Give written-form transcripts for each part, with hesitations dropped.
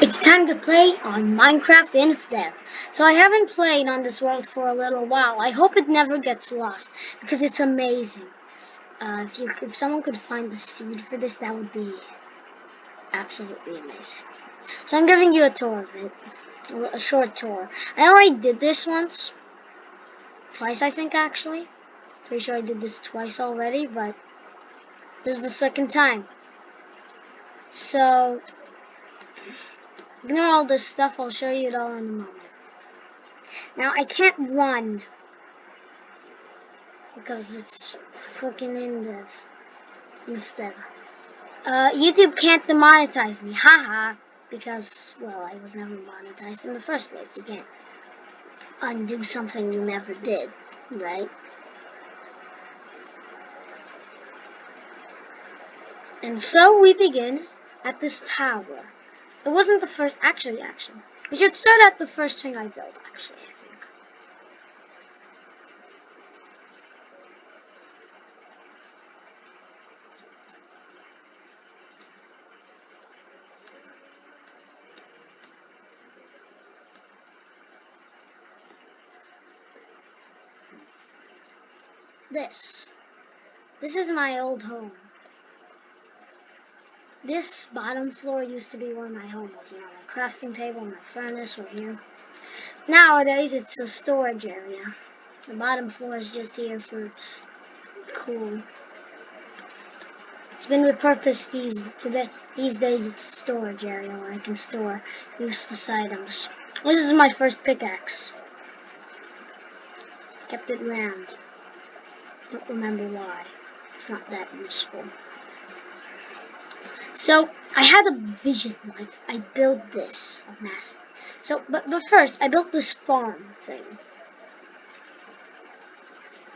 It's time to play on Minecraft infdev. So I haven't played on this world for a little while. I hope it never gets lost because it's amazing. If someone could find the seed for this, that would be absolutely amazing. So I'm giving you a tour of it, a short tour. I already did this once, twice I think actually. Pretty sure I did this twice already, but this is the second time. So ignore all this stuff. I'll show you it all in a moment. Now I can't run because it's freaking infdev. YouTube can't demonetize me, haha, because, well, I was never monetized in the first place. You can't undo something you never did, right? And so we begin at this tower. It wasn't the first, actually, we should start at the first thing I built, actually, I think. This is my old home. This bottom floor used to be where my home was, you know, my crafting table, my furnace were here. Nowadays, it's a storage area. The bottom floor is just here for cool. It's been repurposed these days. It's a storage area where I can store useless items. This is my first pickaxe. Kept it round. Don't remember why. It's not that useful. So I had a vision, like I built this massive. So, but first I built this farm thing.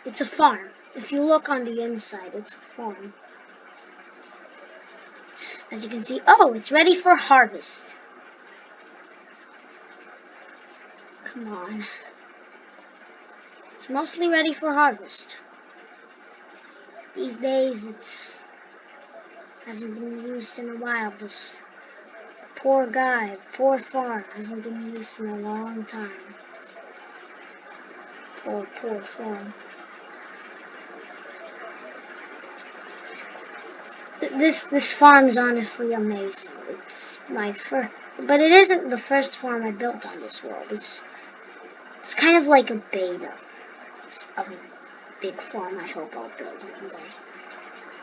It's a farm. If you look on the inside, it's a farm. As you can see, oh, it's ready for harvest. Come on. It's mostly ready for harvest. These days, it's hasn't been used in a while. This poor guy, poor farm, hasn't been used in a long time. Poor farm. This farm is honestly amazing. It's my first, but it isn't the first farm I built on this world. It's kind of like a beta of a big farm I hope I'll build one day.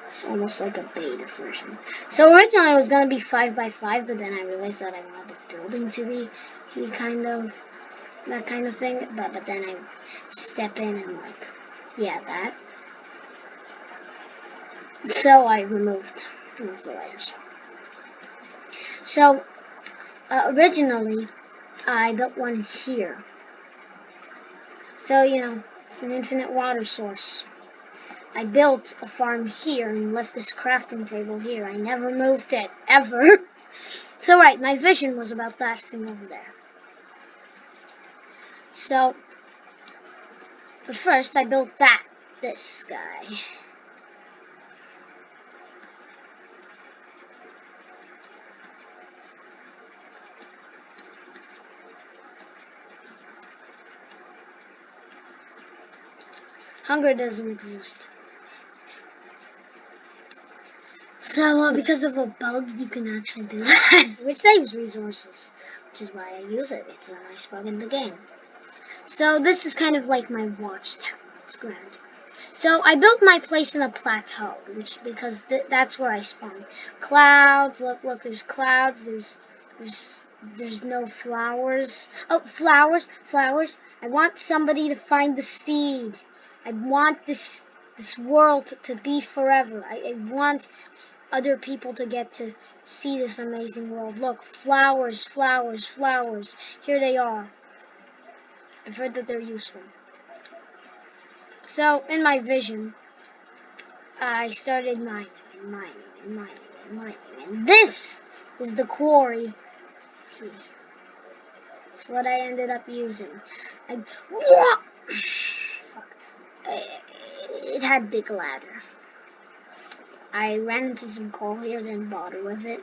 It's almost like a beta version. So originally it was gonna be 5x5, but then I realized that I wanted the building to be kind of that kind of thing. But then I step in and like, yeah, that. So I removed the layers. So originally I built one here. So you know, it's an infinite water source. I built a farm here and left this crafting table here. I never moved it, ever. So right, my vision was about that thing over there. So, but first I built this guy. Hunger doesn't exist. So, because of a bug, you can actually do that, which saves resources, which is why I use it. It's a nice bug in the game. So, this is kind of like my watchtower. It's grand. So, I built my place in a plateau, because that's where I spawn. Clouds, look, there's clouds, there's no flowers. Oh, flowers. I want somebody to find the seed. I want this world to be forever. I want other people to get to see this amazing world. Look, flowers. Here they are. I've heard that they're useful. So, in my vision, I started mining. And this is the quarry. It's what I ended up using. It had big ladder. I ran into some coal here, then bought it with it.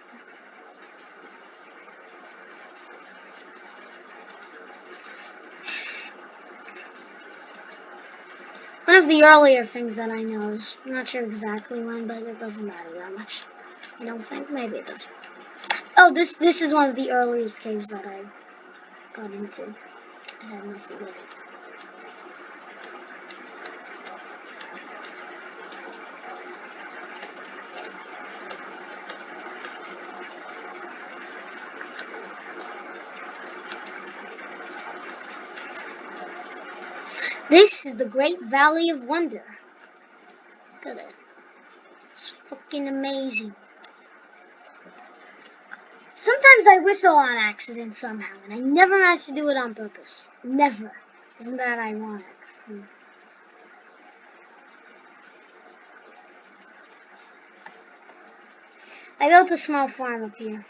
One of the earlier things that I noticed. I'm not sure exactly when, but it doesn't matter that much. I don't think. Maybe it does. Oh, this is one of the earliest caves that I got into. I had nothing in it. This is the Great Valley of Wonder. Look at it. It's fucking amazing. Sometimes I whistle on accident somehow, and I never manage to do it on purpose. Never. Isn't that ironic? I built a small farm up here.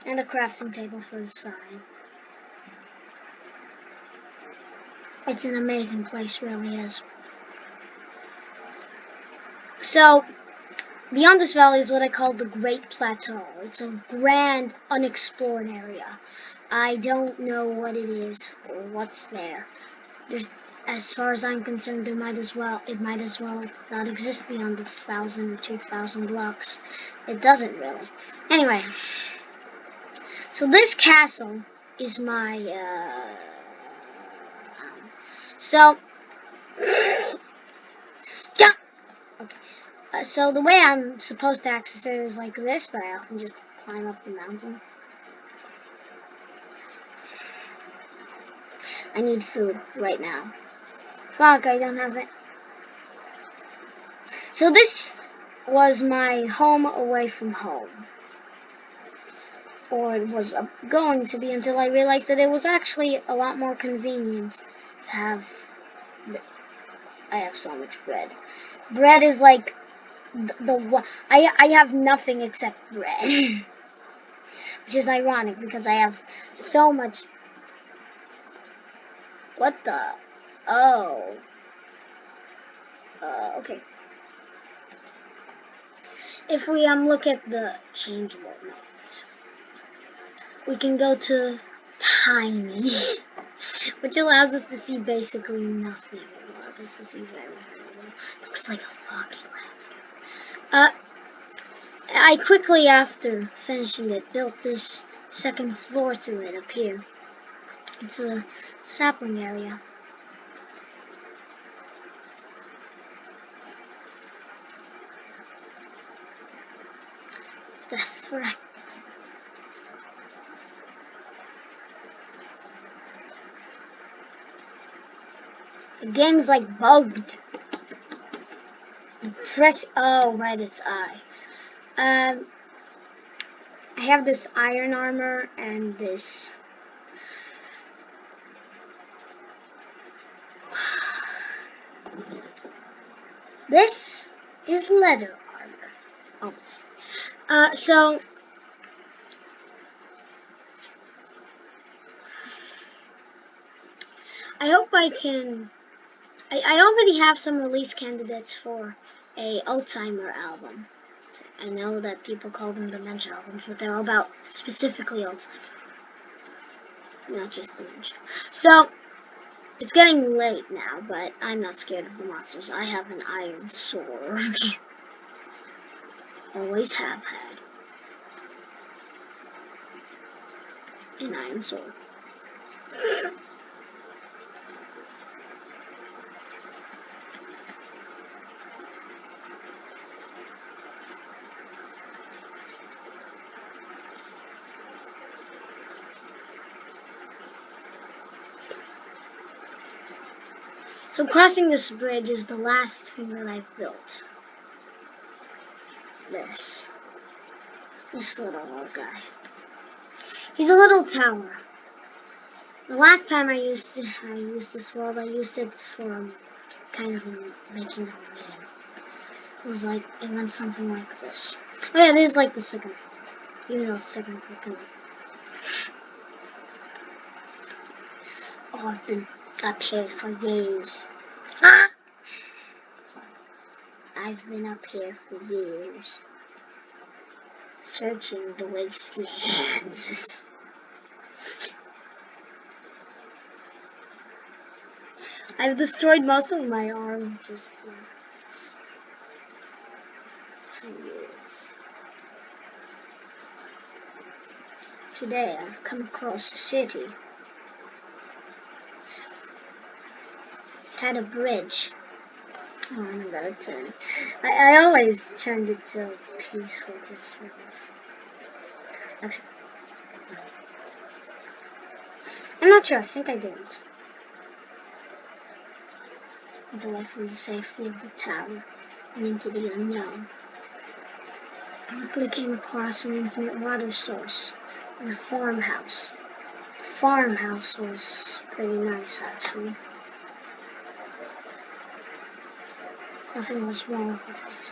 And a crafting table for the side. It's an amazing place, really is. So, beyond this valley is what I call the Great Plateau. It's a grand, unexplored area. I don't know what it is or what's there. As far as I'm concerned, it might as well not exist beyond 1,000 or 2,000 blocks. It doesn't really. Anyway, so this castle is my, so, stop! Okay. So the way I'm supposed to access it is like this, but I often just climb up the mountain. I need food right now. Fuck, I don't have it. So this was my home away from home. Or it was going to be until I realized that it was actually a lot more convenient to have... I have so much bread. Bread is like I have nothing except bread. Which is ironic because I have so much... What the... Oh. Okay. If we look at the change mode, we can go to tiny, which allows us to see basically nothing. It allows us to see very little. Looks like a foggy landscape. I quickly, after finishing it, built this second floor to it up here. It's a sapling area. The threat. The game's like bugged. Press. Oh, right, it's I. I have this iron armor and this. This is leather armor. Almost. So. I hope I can. I already have some release candidates for a Alzheimer album. I know that people call them dementia albums, but they're about specifically Alzheimer, not just dementia. So, it's getting late now, but I'm not scared of the monsters. I have an iron sword. Always have had an iron sword. So crossing this bridge is the last thing that I've built. This little guy. He's a little tower. The last time I used this world, I used it for kind of making a man. It went something like this. Oh yeah, this is like the second world. Even though it's the second world. Oh, I've been up here for years. I've been up here for years. Searching the wastelands. I've destroyed most of my arm just today I've come across a city. It had a bridge. Oh, I'm gonna turn. I always turned it to peaceful just for this. Actually, I'm not sure. I think I didn't. Away from the safety of the town and into the unknown. I luckily came across an infinite water source and a farmhouse. The farmhouse was pretty nice, actually. Nothing was wrong with it.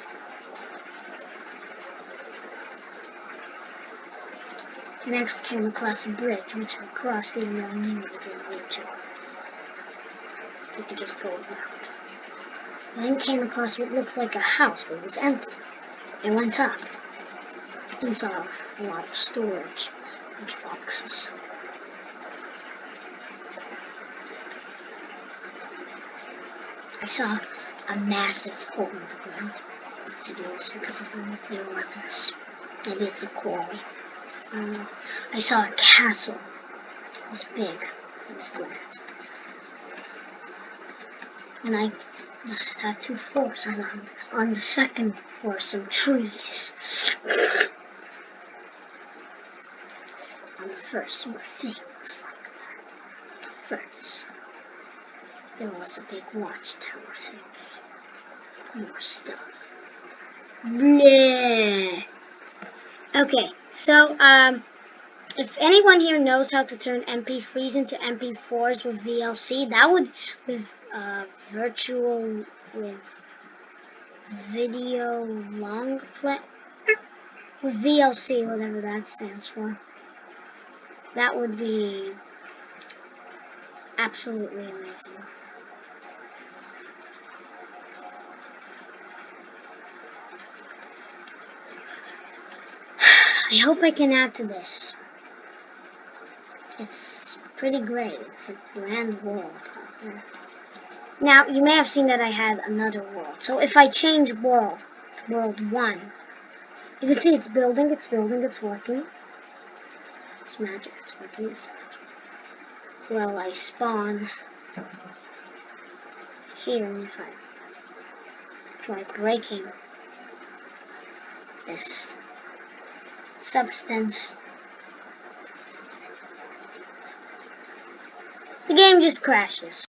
Next came across a bridge, which I crossed even though I knew I didn't need to. You could just go around. I then came across what looked like a house, but it was empty. I went up and saw a lot of storage, large boxes. I saw a massive hole in the ground. Maybe it was because of the nuclear weapons. Maybe it's a quarry. I don't know. I saw a castle. It was big. It was grand. And I just had 2 floors, and on the second floor some trees. On the first were things like a furnace. There was a big watchtower thing. More stuff. Bleh. Okay, so if anyone here knows how to turn MP3s into MP4s with VLC, that would with video long play with VLC, whatever that stands for. That would be absolutely amazing. I hope I can add to this. It's pretty great. It's a grand world out there. Now, you may have seen that I had another world. So if I change world to world 1, you can see it's building, it's working. It's magic, it's working, it's magic. Well, I spawn here, and if I try breaking this substance, the game just crashes.